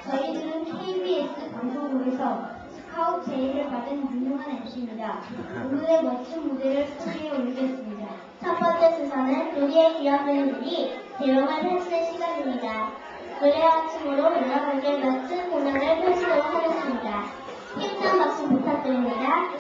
저희는 KBS 방송국에서 스카우트 제의를 받은 유명한 MC입니다. 오늘의 멋진 무대를 소개해 올리겠습니다. 첫 번째 순서는 우리의 귀염둥이 우리 대용한 댄스의 시간입니다. 노래와 춤으로 여러분께 멋진 공연을 펼치도록 하겠습니다. 힘찬 박수 부탁드립니다.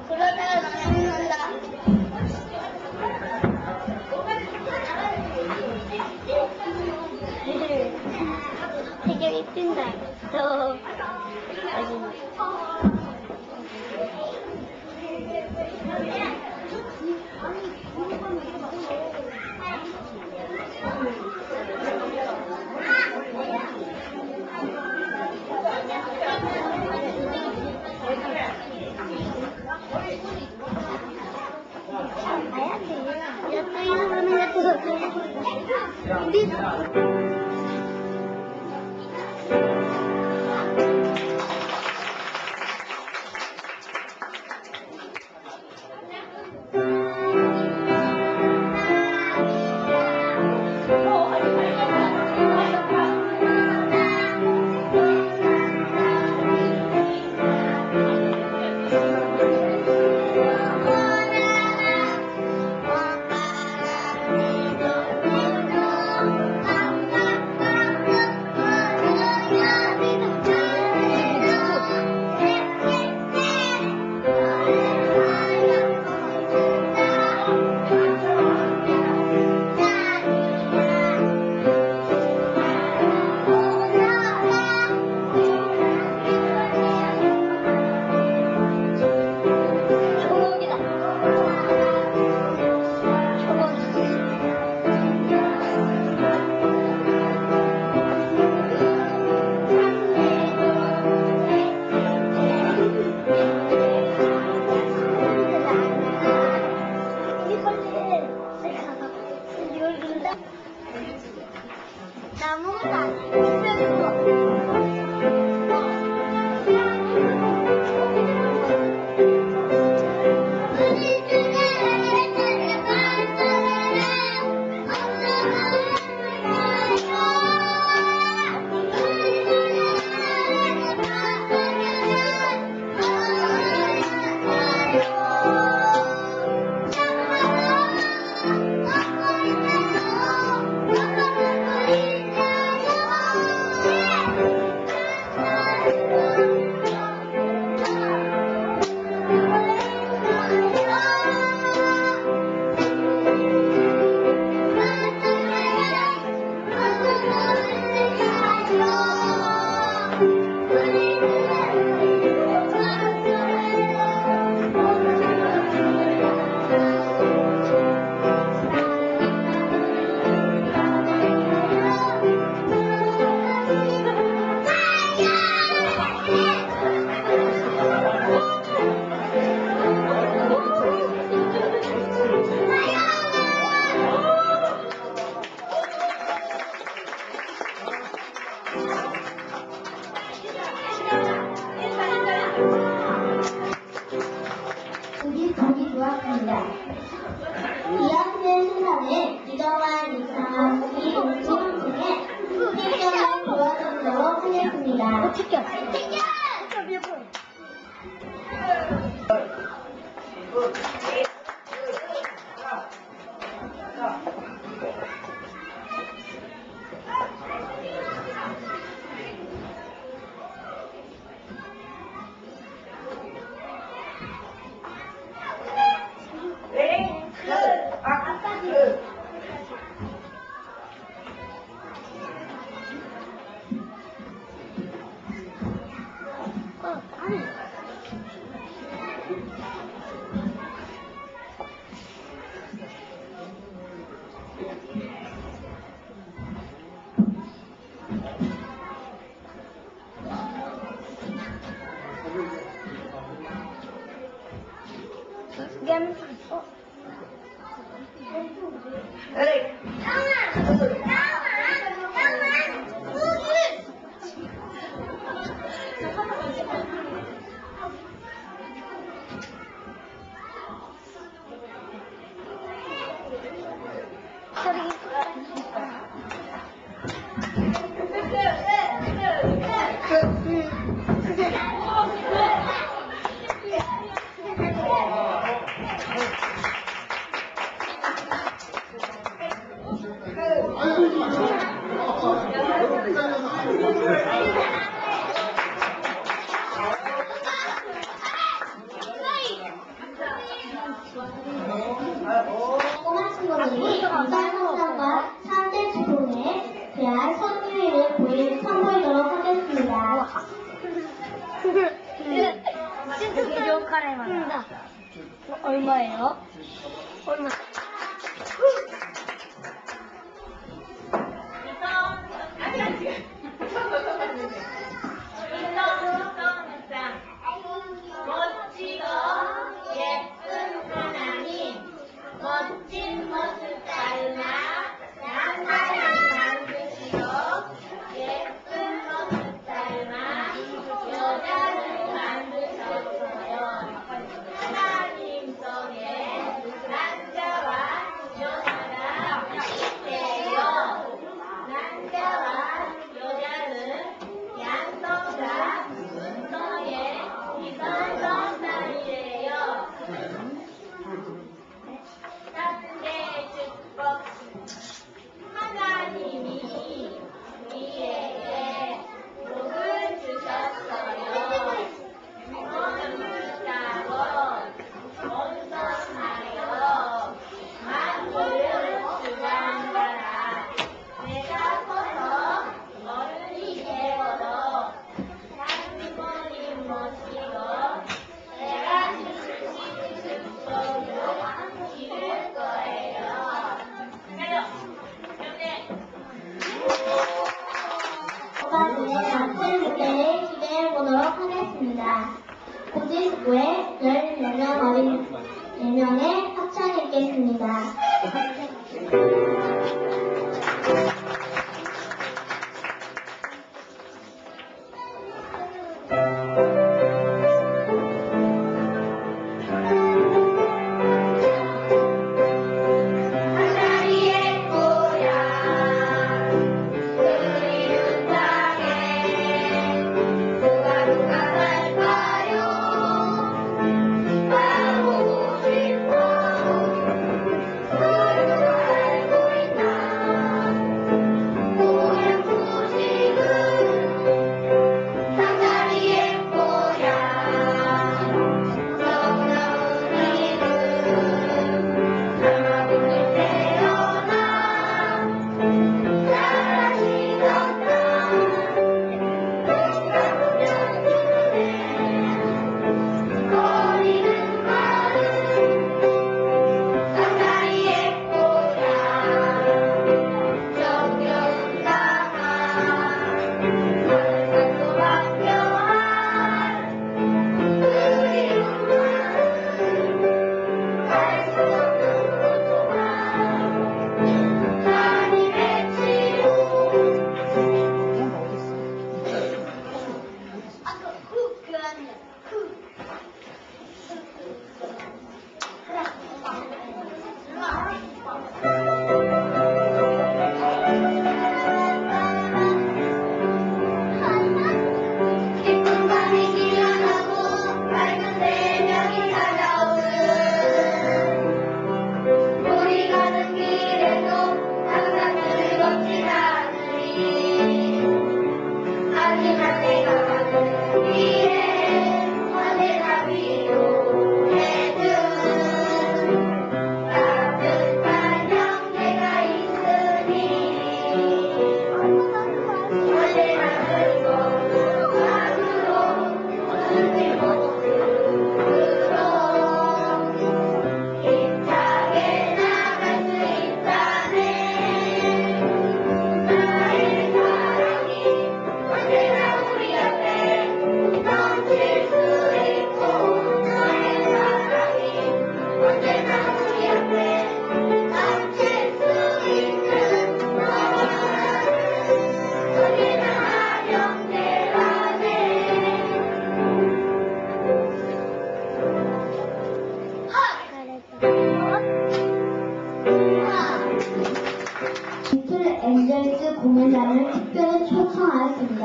그러다가 죽는다. 되게 이쁜다. 우리 보기 좋았습니다. 이학년 순서는 이정환, 이상한, 이동진 중에 생명을 도와드리도록 하겠습니다. 꼬마 친구들이 유산성과 사대 주동에 대한 선율을 선보이도록 하겠습니다. 비디오 카레만. 얼마예요? 얼마? 멋지고 예쁜 하나님, 멋진 모습 닮아 양사람 만드시고 예쁜 모습 닮아 여자를 만드셨어요. 하나님 속에 남자와 여자가 있대요. 남자와 여자는 양손과 문서에 이성성 사이래요. 삼대 축복 하나님이 우리에게 복을 주셨어요. 선을 따고 온성하여 만물을 주관하라. 내가 커서 어른이 되어도 장모님 모시고 내가 주신 축복을 이룰 거예요. 가요. 그런데 오빠들의 아침 무대를 기대해 보도록 하겠습니다. 고지스구에 14명 4명의 합창이 있겠습니다. 하나님의 고향 그리운 땅에 누가 살까요? 가보고 싶어 누가 알고 있나?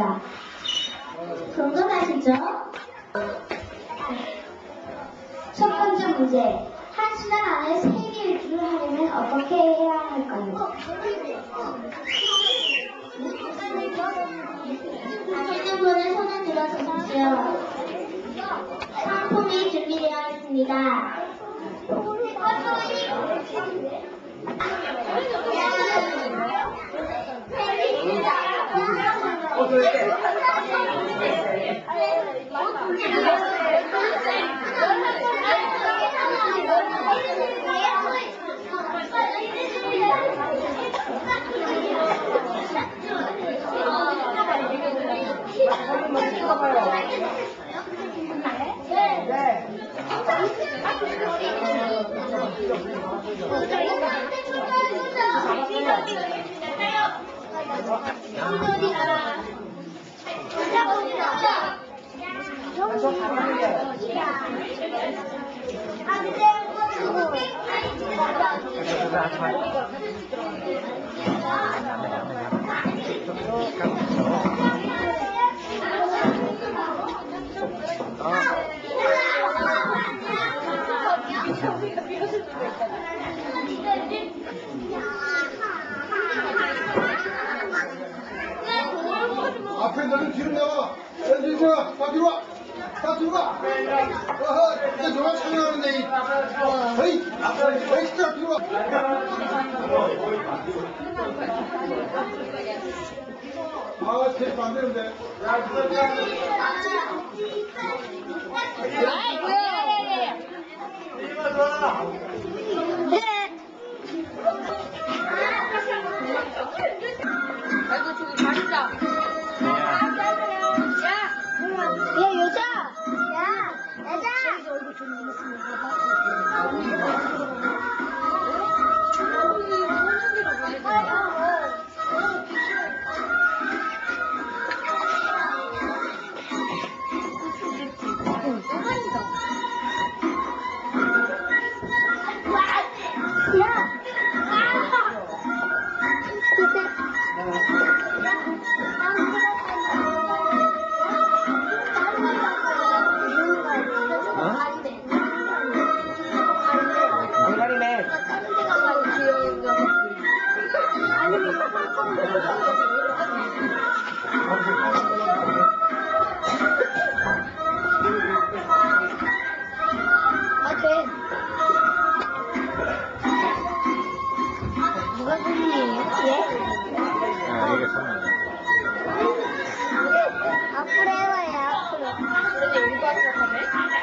하겠습니다. 궁금하시죠? 첫 번째 문제. 한 시간 안에 3개 일주를 하려면 어떻게 해야 할까요? 아시는 분은 손을 들어주십시오. 상품이 준비되어 있습니다. 앞에 너는 뒤로 나와. 뒤로 와. 다 뒤로 와. 다 뒤로 와. 어허, 이제 저만 참여하는데. 에이, 진짜 뒤로 와. 아, 제 반대인데. 아이고 저기 가리자. 야, 여자! 야, 여자! 얼굴 좀 누가 손님이에요? 예? 앞으로 해봐요, 앞으로. 야!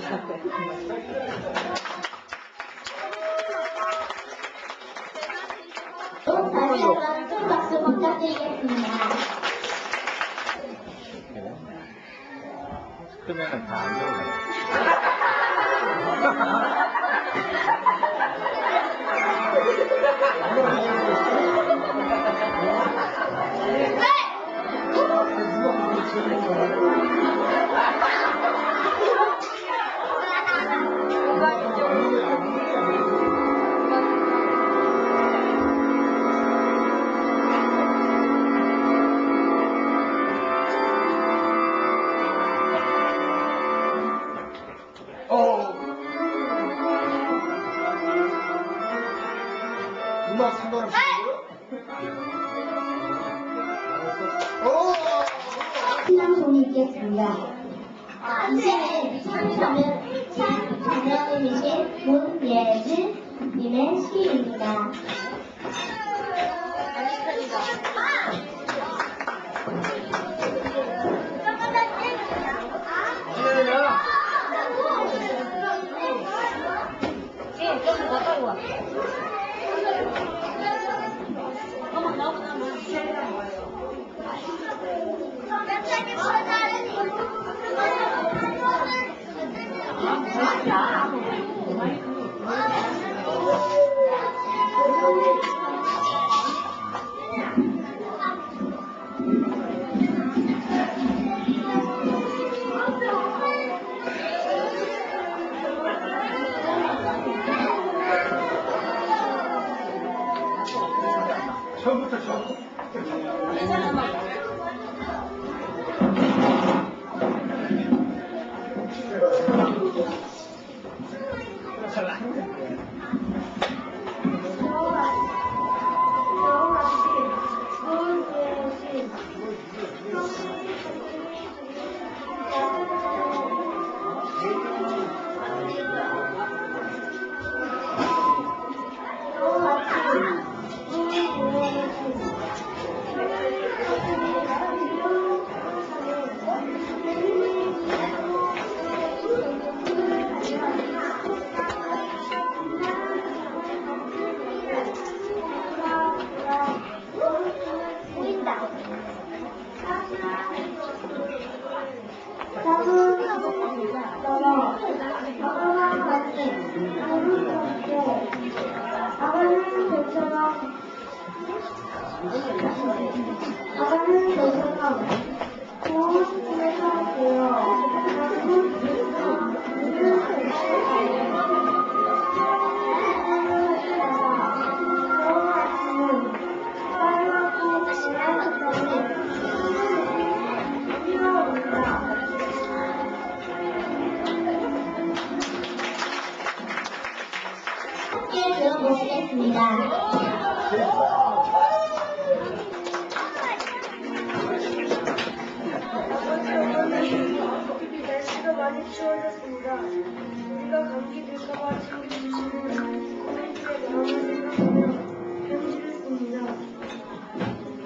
다시 한번 큰 박수 부탁드리겠습니다. 크면은 다 안 좋은 음악 상관없이 오! 신앙송이 있겠습니다. 이제는 참자명님이신 문예진님의 시입니다. 좀 가까이 와. 어머, 너무. 처음부터 처음. 함께 들어보시겠습니다. 날씨가 많이 추워졌습니다. 우리가 감기 들까봐 챙겨주시는 코멘트의 마음을 생각하며 편지를 씁니다.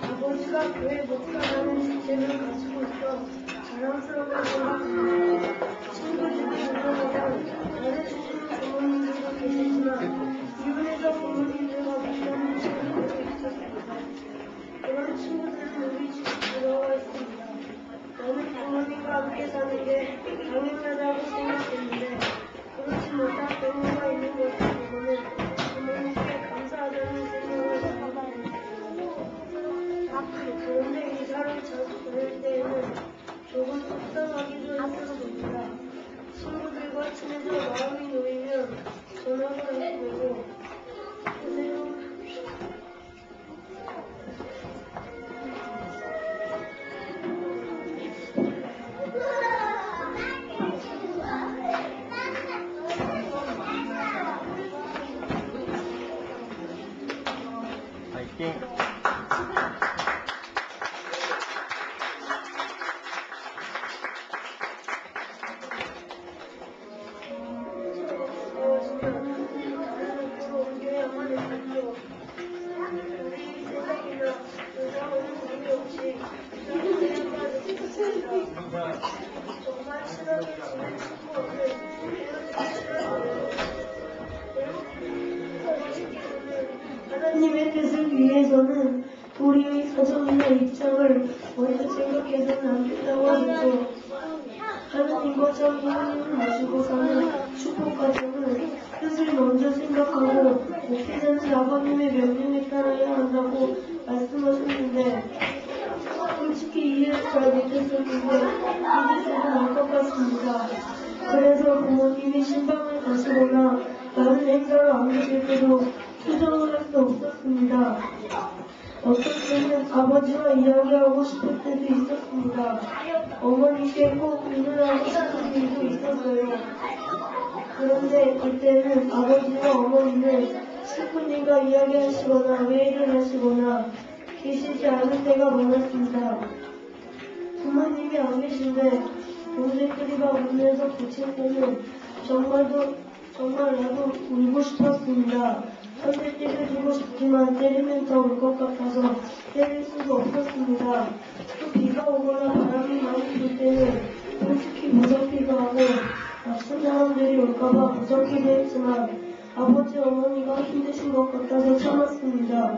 아버지가 교회 목사라는 직책을 가지고 있어 자랑스럽게 생각합니다. 친구들이 불러보면 잘해주시는 부모님들도 계시지만 이분에서 부모님들과 못하는 친구들도 있었습니다. 그런 친구들은 우리 집에 들어와 있습니다. 나는 부모님과 함께 사는 게 당연하다고 생각했는데 그렇지 못한 경우가 있는 것을 보면 부모님께 감사하다는 생각을 해봅니다. 그런데 이사를 자주 보낼 때에는 조금 속상하기도 했었습니다. 친구들과 친해져 마음이 놓이면 전화를 해보고 보세요. 파이팅! 정말 친하게 지낸 친구한테 위해서는 우리의 사정이나 입장을 먼저 생각해서는 안 된다고 하셨죠. 하느님과 참 부모님을 모시고 사는 축복가정은 뜻을 먼저 생각하고 목회자는 아버님의 명령에 따라야 한다고 말씀하셨는데 솔직히 이해를 잘 못했었는데 이제 조금 알 것 같습니다. 그래서 부모님이 신방을 가시거나 다른 행사를 안 계실 때도 수정을 할 수 없었습니다. 어떤 때는 아버지와 이야기하고 싶을 때도 있었습니다. 어머니께 꼭 일을 하고 싶은 일도 있었어요. 그런데 그때는 아버지와 어머니는 슬픈 일과 이야기하시거나 회의를 하시거나 계시지 않을 때가 많았습니다. 부모님이 안 계신데 동생들이가 울면서 붙일 때는 정말 나도 울고 싶었습니다. 선생님을 주고 싶지만 때리면 더 울 것 같아서 때릴 수가 없었습니다. 또 비가 오거나 바람이 많이 불 때는 솔직히 무섭기도 하고 낯선 사람들이 올까봐 무섭기도 했지만 아버지 어머니가 힘드신 것 같아서 참았습니다.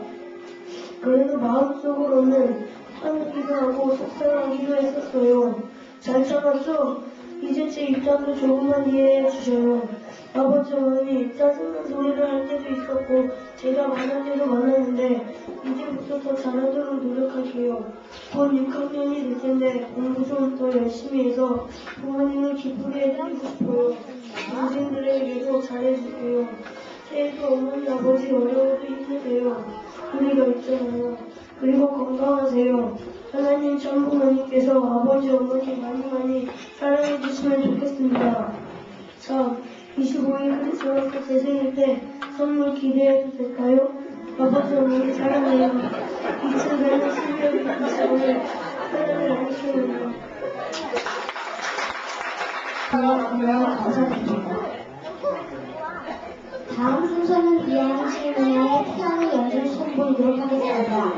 그래도 마음속으로는 화나기도 하고 속상하기도 했었어요. 잘 참았죠? 이제 제 입장도 조금만 이해해 주셔요. 아버지 어머니 짜증난 소리를 할 때도 있었고 제가 말할 때도 많았는데 이제부터 더 잘하도록 노력할게요. 곧 6학년이 될 텐데 공부 좀 더 열심히 해서 부모님을 기쁘게 해드리고 싶어요. 동생들에게도 잘해줄게요. 새해도 어머니 아버지 어려워도 힘내세요. 우리가 있잖아요. 그리고 건강하세요. 하나님 참 부모님께서 아버지 어머니 많이 사랑해 주시면 좋겠습니다. 자, 25일 크리스마스 제 생일 때 선물 기대해도 될까요? 아버지 어머니 사랑해요. 2000년은 12월 25일 하나님 안녕하세요. 감사드립니다. 다음 순서는 이하영 실무의 피아노 연주를 선보이도록 하겠습니다.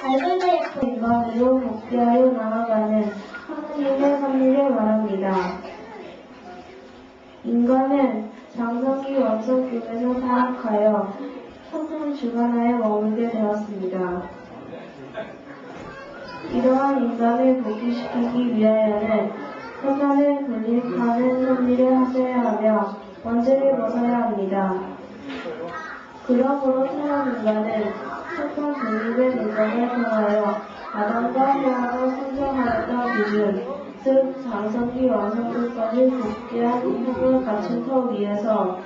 알베르토 인간으로 복귀하여 나아가는 하나님의 섭리를 말합니다. 인간은 장성기 원성국에서 타락하여 천년 주관하에 머물게 되었습니다. 이러한 인간을 복귀시키기 위하여는 사탄을 분립하는 섭리를 하셔야 하며 원죄를 벗어야 합니다. 그러므로 태어난 인간은 사탄 분립의 도전을 통하여 아담과 하와가 선정하였던 기준, 즉 장성기 완성도까지 복귀한 힘을 갖춘 터 위에서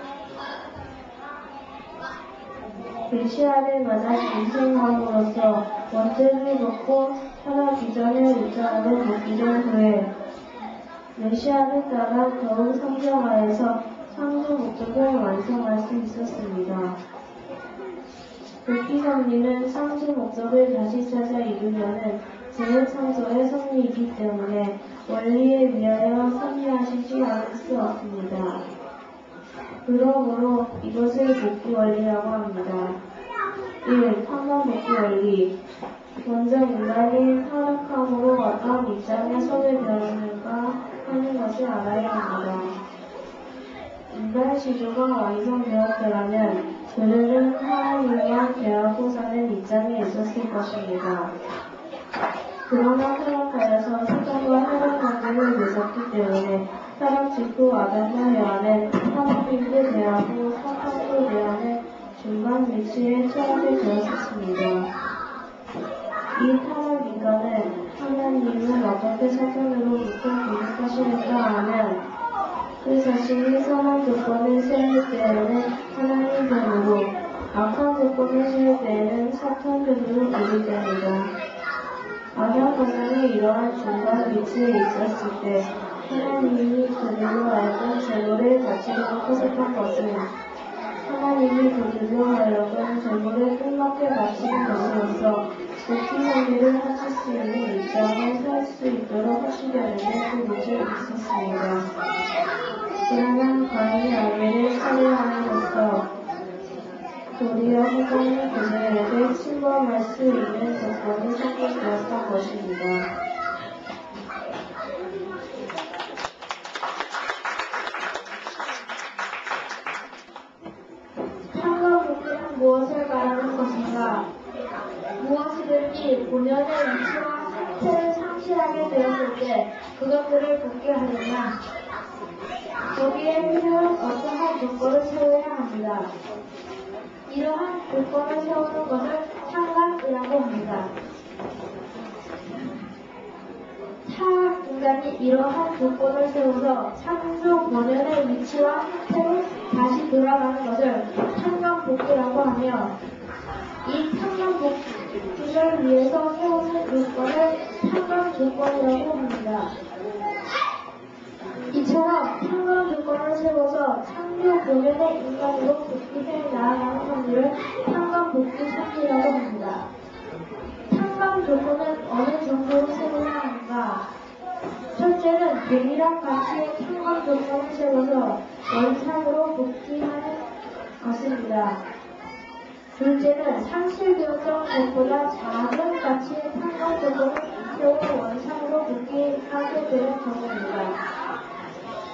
메시아를 만나 인생함으로써 원죄를 벗고 타락 이전의 입장으로 복귀된 후에 메시아를 따라 더욱 성장하여서 창조 목적을 완성할 수 있었습니다. 복귀 섭리는 창조 목적을 다시 찾아 이루려는 재창조의 섭리이기 때문에 원리에 위하여 섭리하시지 않을 수 없습니다. 그러므로 이것을 복귀 원리라고 합니다. 1. 탄광 복귀 원리. 먼저 인간이 타락함으로 어떤 입장에 서게 되었는가 하는 것을 알아야 합니다. 인간 시조가 완성되었더라면 그들은 하나님과 대하고 사는 입장에 있었을 것입니다. 그러나 타락하여서 사탄과 혈연 관계를 맺었기 때문에 타락 직후 아담과 헤아는 하나님께 대하고 사탄과 대하는 중간 위치에 처하게 되었습니다. 이 타락 인간은 하나님을 어떻게 사탄으로부터 분립하시는가 하면 그 자신이 선한 조건을 세울 때에는 하나님 편으로, 악한 조건을 세울 때에는 사탄 편으로 보게 됩니다. 아담 가정이 이러한 중간 위치에 있었을 때 하나님이 그들로 하여금 재물을 바치도록 허락한 것은 하나님이 그들로 하여금 재물을 끝맞게 바치는 것으로서 복귀 섭리를 하실 수 있는 입장에 설 수 있도록 하시려는 그 문제가 있었습니다. 그러나 가인이 아벨을 살해함으로써 도리어 사탄이 그들에게 침범할 수 있는 조건이 생겨되었던 것입니다. 탄광 복귀는 무엇을 말하는 것인가? 무엇이든지 본연의 위치와 상태를 상실하게 되었을 때 그것들을 복귀하려면 거기에 필요한 어떠한 조건을 세워야 합니다. 이러한 조건을 세우는 것을 탄광이라고 합니다. 타락 인간이 이러한 조건을 세워서 창조 본연의 위치와 상태로 다시 돌아가는 것을 탄광 복귀라고 하며 이 탄광 복귀를 위해서 세우는 조건을 탄광 조건이라고 합니다. 이처럼 탄광 조건을 세워서 창조 본연의 인간으로 복귀해 나아가는 섭리를 탄광 복귀 섭리라고 합니다. 탄광 조건은 어느 정도로 세워야 하는가? 첫째는 동일한 가치의 탄광 조건을 세워서 원상으로 복귀하는 것입니다. 둘째는 상실되었던 것보다 작은 가치의 탄광 조건을 세워 원상으로 복귀하게 되는 경우입니다.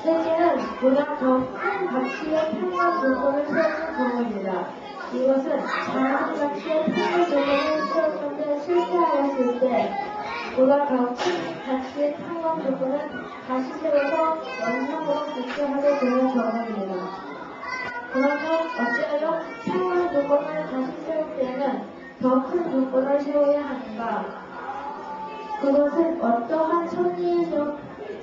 셋째는 보다 더 큰 가치의 탄광 조건을 세우는 경우입니다. 이것은 작은 가치의 탄광 조건을 세우는데 실패하였을 때 보다 더 큰 가치의 탄광 조건을 다시 세워서 원상으로 복귀하게 되는 경우입니다. 그러면 어찌하여 탄광 조건을 다시 세울 때에는 더 큰 조건을 세워야 하는가? 그것은 어떠한 섭리의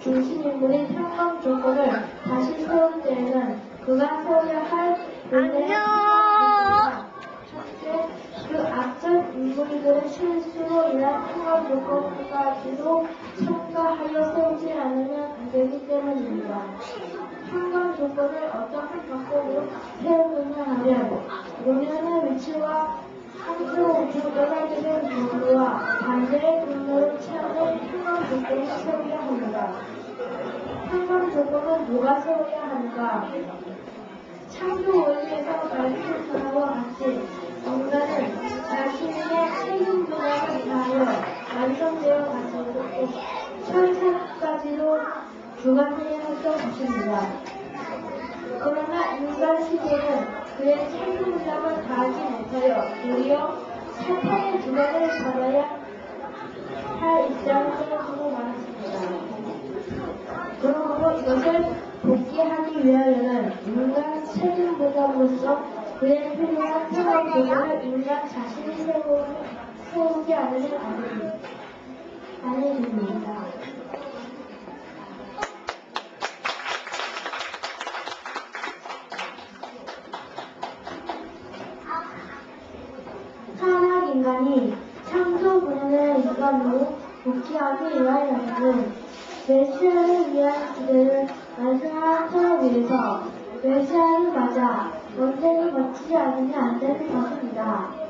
중심인물이 탄광 조건을 다시 세울 때에는 그가 세워야 할 본래의 첫째, 그 앞전 인물들의 실수로 인한 탄광 조건까지도 첨가하여 세우지 않으면 안 되기 때문입니다. 탄광 조건을 어떠한 방법으로 세우느냐 하면 본연의 위치와 창조 우주가들의 근로와 반대의 근로를 채우는 탄광 조건을 세워야 합니다. 탄광 조건은 누가 세워야 하는가? 창조 원리에서 가르친 바와 같이 인간은 자신의 책임 분야를 다 주제와 가지고 철학까지도 주관해야 할 것입니다. 그러나 인간 시대는 그의 참는 문장을 다하지 못하여 도리어 사탄의 주관을 받아야 할 입장을 생각하고 말았습니다. 그러므로 이것을 복귀하기 위하여는 인간 책임보감으로서 그의 필요한 평화 교제를 인간 자신이 세우지 않으면 아닙니다. 타락 인간이 창조 본연의 인간으로 복귀하기 위하여는 메시아를 위한 기대를 완성한 터를 위해서 메시아를 맞아 언제를 거치지 않으면 안 되는 것입니다.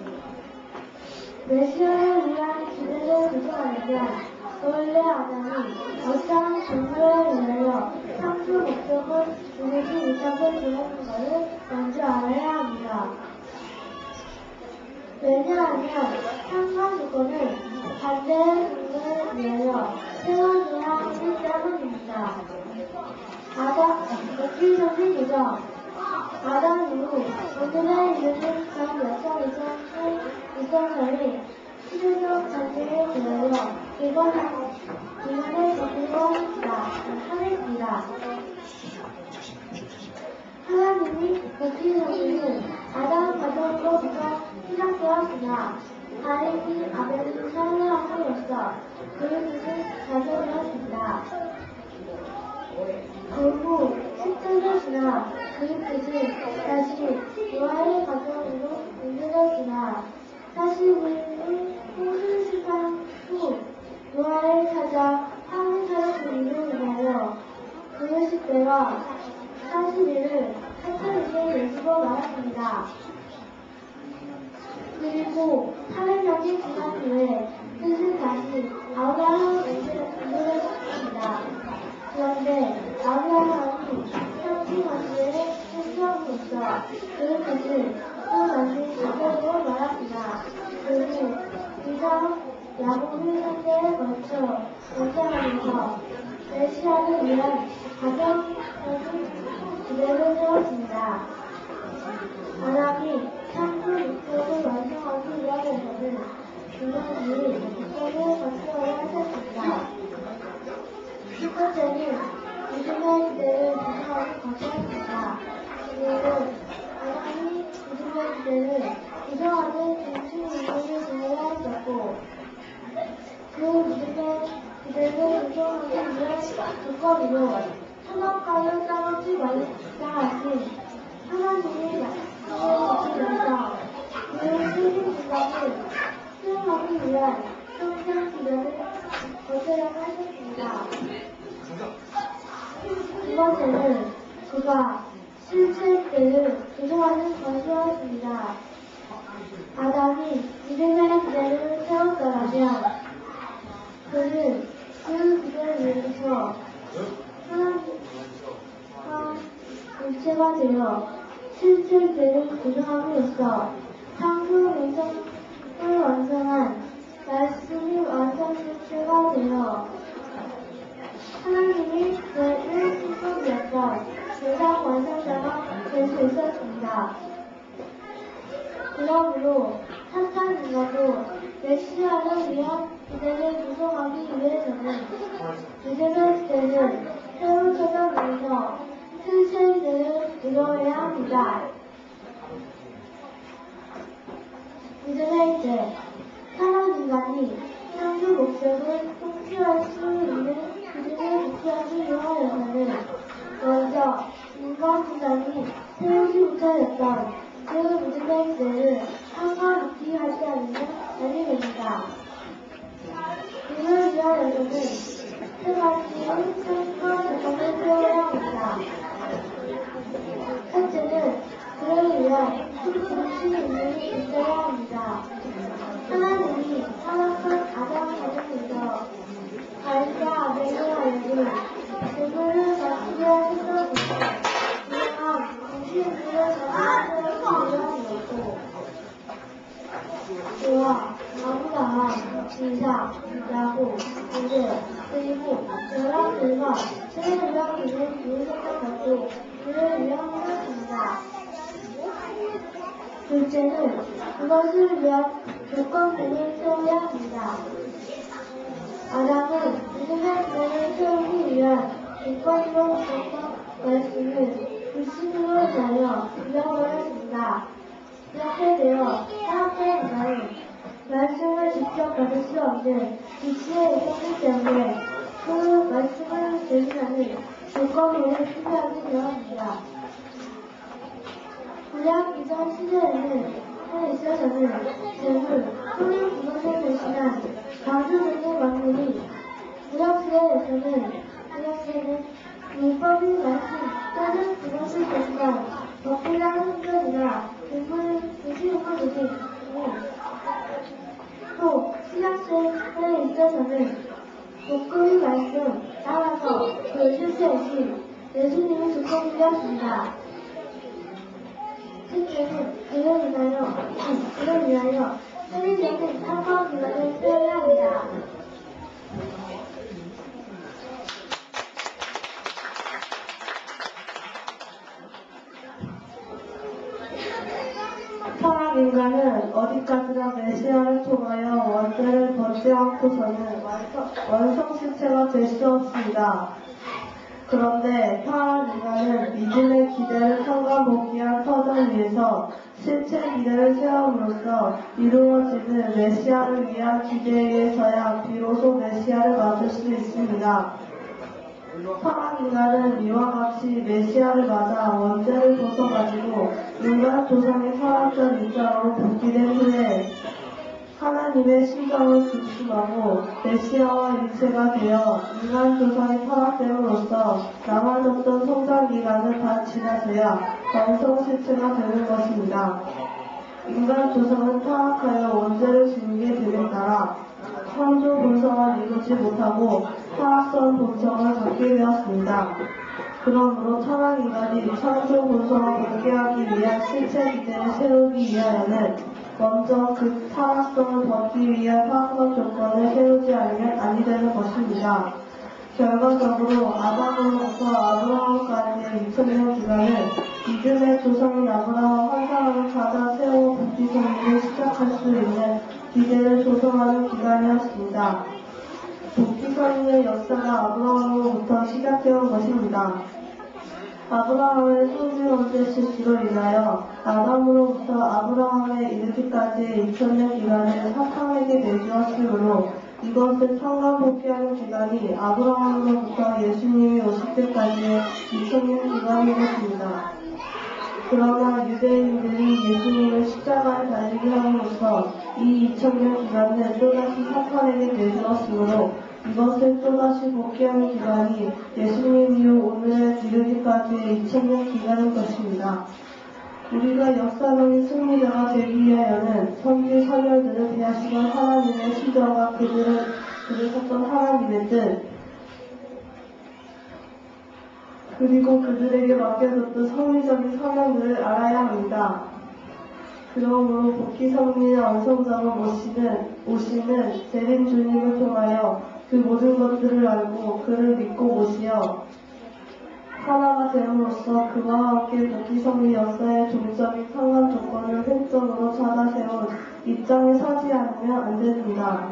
메시아를 위한 기대를 구성하려면 원래 아담이 어떠한 종교에 의하여 창조 목적을 이루지 못하게 되는 것을 먼저 알아야 합니다. 왜냐하면 상관 조건은 반대의 종교에 의하여 세워져야 하기 때문입니다. 복귀 전의 예정 아담 이후 오늘의 이르는 전 여성 이성설이 시대적 전쟁에 대하여 이번을 거두고 하겠습니다. 하나님이 복귀 전쟁은 아담 가정으로부터 시작되었으나 가인이 아벨을 살해함으로써 그의 뜻은 좌절되었습니다. 그 후 10대가 지나 그의 뜻은 다시 노아의 가정으로 옮겨졌으나 49일의 홍수 시간 후 노아를 찾아 항해사를 부리로 인하여 그의 10대와 40일을 사탄에게 내주고 말았습니다. 그리고 400년이 지난 후에 뜻은 다시 아브라함을 옮겨졌습니다. 그런데 아브라함이 30원대의 행동으로서 그의 뜻을 또 다시 바꾸고 말았습니다. 그리고 이상 야곱의 상대에 걸쳐 연장하면서 메시아를 위한 가정적인 기대를 세웠습니다. 아담이 창조 목적을 완성하기 위하여서는 인간이 목적을 거쳐야 했습니다. 첫 번째는 믿음의 기대를 구성하기 거쳐야 그리고 아담이 믿음의 기대를 구성하는 중심인물을 정해야 했었고 그 믿음의 기대를 구성하기 위한 조건으로 천업가를 싸우지 말자 하신 하나님의 약속을 지키면서 그의 세신 생각을 수행하기 위한 성장 기대를 거쳐야 하셨습니다. 두 번째는 그가 실제 때를 구성하는 것이었습니다. 아담이 믿음의 기대를 세웠더라면 그는 그 기대를 위해서 하나님과 일체가 되어 실제 때를 구성함으로써 창조 명성을 완성한 말씀이 완성체가 되어 하나님이 그의 신속이었던 세상 완성자가 될 수 있었습니다. 그러므로 사탄 인간도 메시아를 위한 기대를 구성하기 위해서는 믿음의 기대를 새로 찾아내서 실제 기대를 이뤄야 합니다. 믿음의 기대 사람 인간이 창조 목적을 성취할 수 있는 기준을 복귀하기 위하여서는 먼저 인간 구단이 세우지 못하였던 그 믿음의 기대를 한가롭게 하지 않으면 아니 됩니다. 이를 위하여서는 세 가지의 삶과 조건을 세워야 합니다. 첫째는 그를 위한 중심 인물이 있어야 합니다. 하나님이 타락한 아담 가정에서 가인과 아벨을 하여금 재물을 바치게 하셨던 유명한 중심인물을 가지고 위함이었고 또한 아브라함, 지사, 야구, 무대, 그리고 연합들과 책을 위하기는 유생각하고 그를 위함이었습니다. 둘째는 그것을 위한 조건들을 세워야 합니다. 아담은 믿음의 기반을 세우기 위한 조건으로 있었던 말씀을 불신으로 인하여 잃어버렸습니다. 이렇게 되어 사람들의 문화는 말씀을 직접 받을 수 없는 지치에 있었기 때문에 그 말씀을 대신하는 조건으로 필요하게 되었습니다. 구약 이전 시대에는 있어서는 재물, 또는 그것을 대신한 방주 등의 왕들이 구약 시대에는 율법이 말씀 또는 그것을 대신한 법이나 성전이나 금시음을 드신 또 신약 시대에 있어서는 복음의 말씀 따라서 실제이신 예수님이 조건이 되었습니다. 첫째는 그를 위하여 편리적인 사과 기관을 세워야 합니다. 타락 인간은 어디까지나 메시아를 통하여 원죄를 벗지 않고서는 완성실체가 될 수 없습니다. 그런데 타락 인간은 믿음의 기대를 상관복귀한 터전 위에서 실체 기대를 세움으로써 이루어지는 메시아를 위한 기대에 의해서야 비로소 메시아를 맞을 수 있습니다. 타락 인간은 이와 같이 메시아를 맞아 원죄를 벗어가지고 인간 조상의 타락전 입장으로 복귀된 후에 하나님의 심정을 중심하고 메시아와 일체가 되어 인간 조상이 타락됨으로써 남아졌던 성장 기간을 다 지나서야 완성실체가 되는 것입니다. 인간 조상은 타락하여 원죄를 지니게 됨에 따라 창조 본성을 이루지 못하고 타락성 본성을 갖게 되었습니다. 그러므로 타락 인간이 창조 본성을 갖게하기 위한 실체 기대를 세우기 위하여는 먼저 그 타락성을 벗기 위한 타락성 조건을 세우지 않으면 아니 되는 것입니다. 결과적으로 아담으로부터 아브라함까지의 2000년 기간은 믿음의 조상인 아브라함 한 사람을 찾아 세워 복귀 성리를 시작할 수 있는 기대를 조성하는 기간이었습니다. 복귀 성리의 역사가 아브라함으로부터 시작되온 것입니다. 아브라함의 성지 원죄 실수로 인하여 아담으로부터 아브라함에 이르기까지의 2000년 기간을 사탄에게 내주었으므로 이것을 상관복귀하는 기간이 아브라함으로부터 예수님이 오실 때까지의 2000년 기간인 것입니다. 그러나 유대인들이 예수님을 십자가에 달리게 함으로써 이 2000년 기간을 또다시 사탄에게 내주었으므로 이것을 또다시 복귀하는 기간이 예수님 이후 오늘에 이르기까지의 2000년 기간인 것입니다. 우리가 역사적인 승리자가 되기 위하여는 선지 선열들을 대하시던 하나님의 시저가 그들을 부르셨던 하나님의 뜻 그리고 그들에게 맡겨졌던 성리적인 사명들을 알아야 합니다. 그러므로 복귀 성리의 완성자로 오시는 재림 주님을 통하여 그 모든 것들을 알고 그를 믿고 모시어 하나가 됨으로써 그와 함께 복귀 성리 역사의 종적인 상관 조건을 획정으로 찾아세운 입장에 서지 않으면 안 됩니다.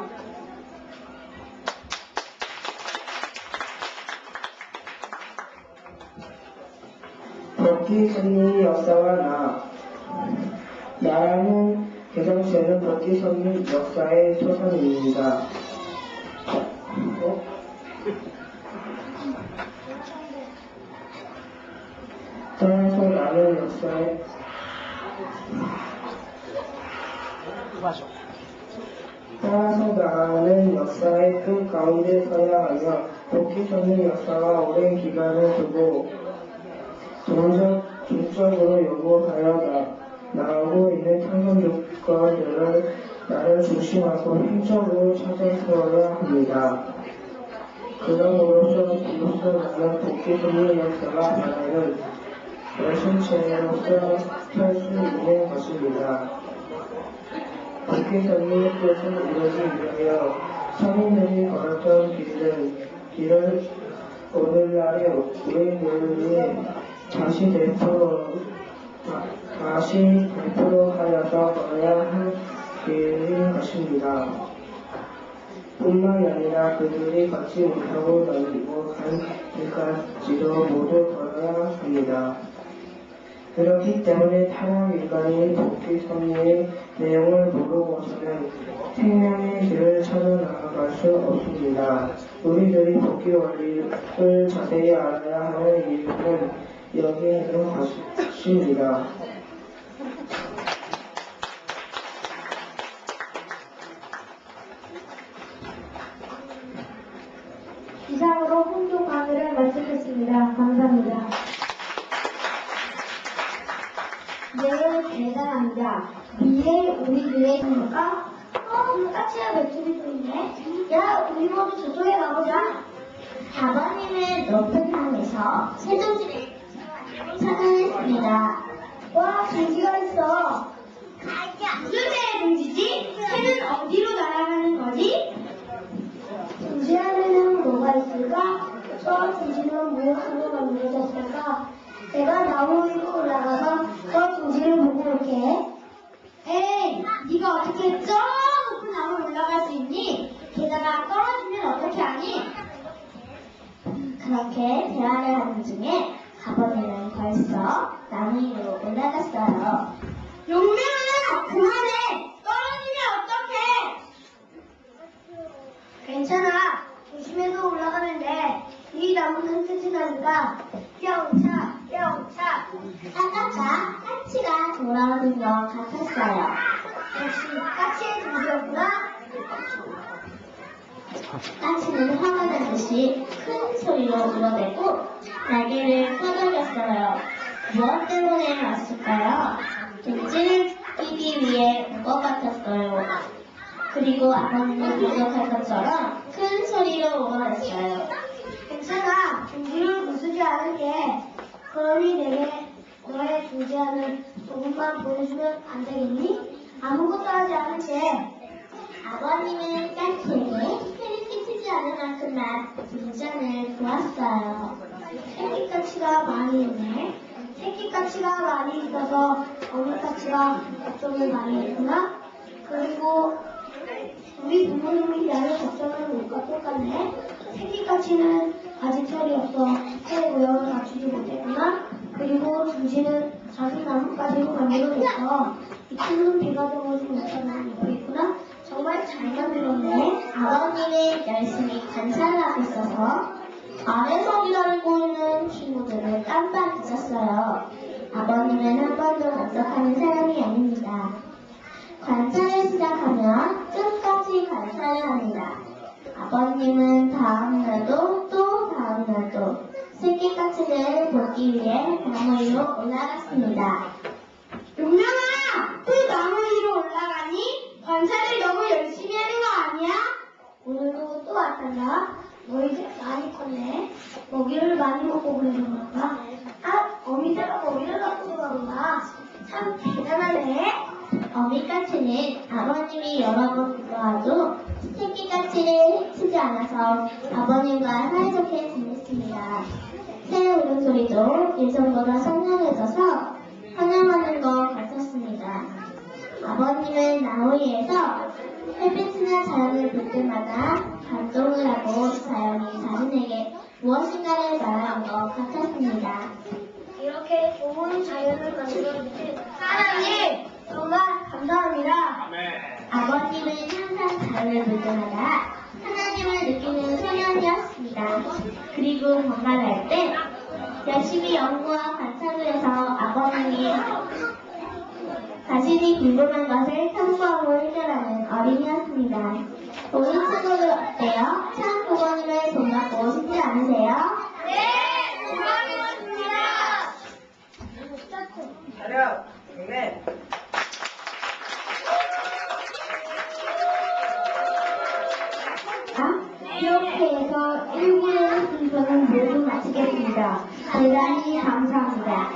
복귀 성리의 역사와 나라는 개성체는 복귀 성리 역사의 초선입니다. 따라서 나는 역사의 나는 역사의 끝 가운데 서야 하며 복귀 성리 역사가 오랜 기간을 두고 종적으로 요구하여 나오고 있는 창조 조건들을 나를 중심하고 힘적으로 찾아서야 합니다. 그럼으로써 비로소 나는 복귀 성리 역사가 바라는 열심체로서 펼 수 있는 것입니다. 복귀선의 뜻을 이루기 위하여 선인들이 걸었던 길을 오늘날에 우리들이 다시 되풀어하여서 걸어야 할 길인 것입니다. 뿐만 아니라 그들이 걷지 못하고 넘기고 간 길까지도 모두 걸어야 합니다. 그렇기 때문에 타락 인간이 복귀 섭리의 내용을 모르고서는 생명의 길을 찾아 나아갈 수 없습니다. 우리들이 복귀 원리를 자세히 알아야 하는 이유는 여기에 있는 것입니다. 이상으로 홍조 강의를 마치겠습니다. 감사합니다. 네, 대단합니다. 미래 우리들의 생각과 까치와 메뚜기 도 있네. 야, 우리 모두 저쪽에 가보자. 아버님은 높은 산에서 새둥지를 찾아냈습니다. 와, 둥지가 있어. 무슨 새의 둥지지? 새는 어디로 날아가는 거지? 둥지 안에는 뭐가 있을까? 저 둥지는 무엇으로 만들어졌을까? 내가 나무 위로 올라가서 저 둥지를 보고 올게. 에이, 네가 어떻게 저 높은 나무에 올라갈 수 있니? 게다가 떨어지면 어떻게 하니? 그렇게 대화를 하는 중에 아버님은 벌써 나무 위로 올라갔어요. 용명아, 그만해! 떨어지면 어떡해! 괜찮아. 조심해서 올라가면 돼. 이 나무는 튼튼하니까 뿅차 뿅차. 아까 까치가 돌아오는 것 같았어요. 역시 까치의 둥지였구나. 까치는 화가 난 듯이 큰 소리로 울어대고 날개를 펴돌렸어요. 무엇 때문에 왔을까요? 둥지를 끼기 위해 온 것 같았어요. 그리고 아버님을 공격할 것처럼 큰 소리로 울어댔어요. 괜찮아. 둥지를 부수지 않을게. 그러니 내게 너의 둥지안을 조금만 보여주면 안 되겠니? 아무것도 하지 않을게. 아버님은 까치에게 해를 끼치지 않을 만큼만 둥지안을 보았어요. 새끼까치가 많이 있네. 새끼까치가 많이 있어서 어미까치가 걱정을 많이 했구나. 그리고 우리 부모님이 나를 걱정하는 것과 똑같네. 새끼까치는 아직 철이 없어 새 모양을 갖추지 못했구나. 그리고 둥지는 작은 나뭇가지로 만들어졌어. 이 친구는 비가 들어오지 못하는 입고 있구나. 정말 잘 만들었네. 아버님은 열심히 관찰을 하고 있어서 안에서 기다리고 있는 친구들을 깜빡 잊었어요. 아버님은 한 번도 만족하는 사람이 아닙니다. 관찰을 시작하면 끝까지 관찰을 합니다. 아버님은 다음 날도 또 다음 날도 새끼까치를 보기 위해 나무 위로 올라갔습니다. 용명아! 또 나무 위로 올라가니? 관찰을 너무 열심히 하는 거 아니야? 오늘도 또 왔단다. 너 이제 많이 컸네. 먹이를 많이 먹고 그래서 그런가? 아, 어미새가 먹이를 갖고 그런가? 참 대단하네. 어미까치는 아버님이 여러 번 불러와도 새끼까치를 해치지 않아서 아버님과 사이좋게 지냈습니다. 새 울음소리도 예전보다 선명해져서 환영하는 것 같았습니다. 아버님은 나무 위에서 햇빛이나 자연을 볼 때마다 감동을 하고 자연이 자신에게 무엇인가를 말하는 것 같았습니다. 이렇게 좋은 자연을 만들어주신 하나님 정말 감사합니다. 아버님은 항상 자연을 볼 때마다 하나님을 느끼는 소년이었습니다. 그리고 뭔가를 할 때 열심히 연구와 관찰을 해서 아버님이 자신이 궁금한 것을 탐구하고 해결하는 어린이였습니다. 우리 친구들 어때요? 참 부모님을 본받고 싶지 않으세요? 네, 고맙습니다. 차렷! 네. 이렇게 해서 1부의 순서는 모두 마치겠습니다. 대단히 감사합니다.